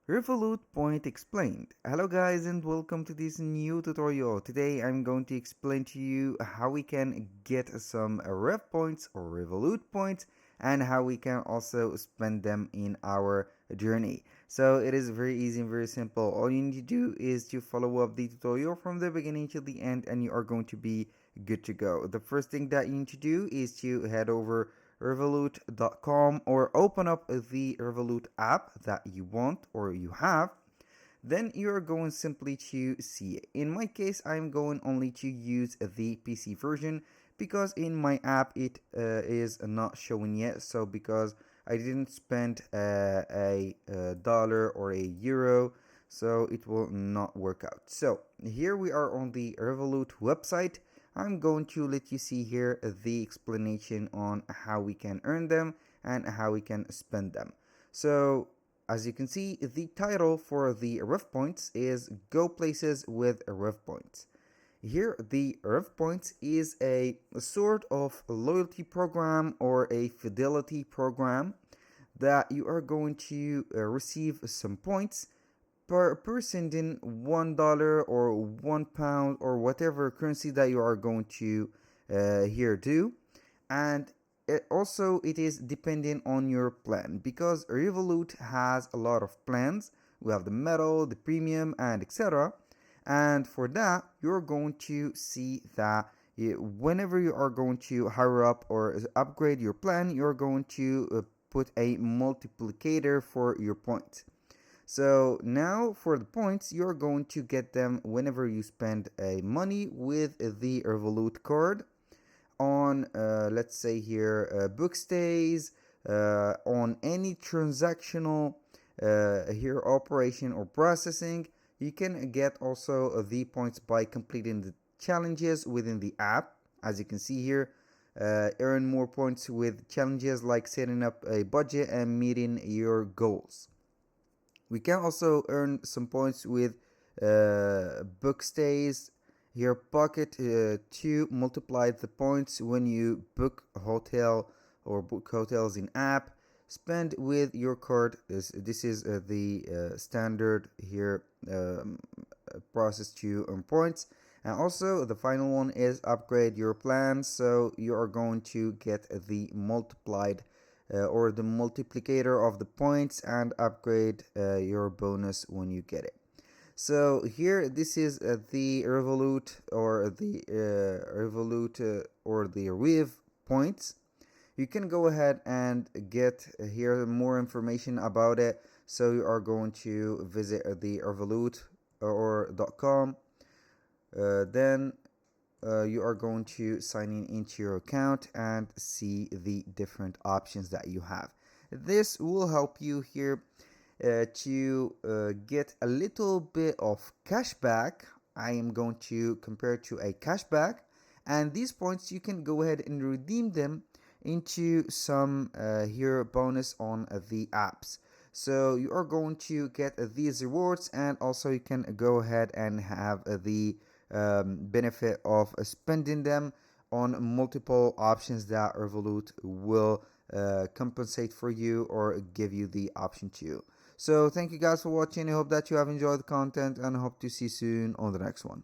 Revolut Point Explained. Hello guys and welcome to this new tutorial. Today I'm going to explain to you how we can get some Rev points or Revolut points and how we can also spend them in our journey. So it is very easy and very simple. All you need to do is to follow up the tutorial from the beginning to the end and you are going to be good to go. The first thing that you need to do is to head over Revolut.com or open up the Revolut app that you want or you have. Then you're going simply to see it. In my case, I'm going only to use the PC version because in my app it is not showing yet. So because I didn't spend a dollar or a euro, so it will not work out. So here we are on the Revolut website. I'm going to let you see here the explanation on how we can earn them and how we can spend them. So as you can see, the title for the Rev Points is Go Places with Rev Points. Here, the Rev Points is a sort of loyalty program or a fidelity program that you are going to receive some points per person in $1 or £1 or whatever currency that you are going to here do. And it is dependent on your plan because Revolut has a lot of plans. We have the metal, the premium, and etc. And for that, you're going to see that whenever you are going to hire up or upgrade your plan, you're going to put a multiplicator for your points. So now for the points, you're going to get them whenever you spend money with the Revolut card on, let's say here, book stays, on any transactional here operation or processing. You can get also the points by completing the challenges within the app. As you can see here, earn more points with challenges like setting up a budget and meeting your goals. We can also earn some points with book stays. Your pocket to multiply the points when you book a hotel or book hotels in app. Spend with your card. This is the standard here process to earn points. And also the final one is upgrade your plan. So you are going to get the multiplied or the multiplicator of the points and upgrade your bonus when you get it. So here, this is the Revolut or the Rev points. You can go ahead and get here more information about it. So you are going to visit the Revolut or .com. Then you are going to sign in into your account and see the different options that you have. This will help you here to get a little bit of cashback. I am going to compare it to a cashback, and these points you can go ahead and redeem them into some here bonus on the apps. So you are going to get these rewards, and also you can go ahead and have the benefit of spending them on multiple options that Revolut will compensate for you or give you the option to. So thank you guys for watching. I hope that you have enjoyed the content and I hope to see you soon on the next one.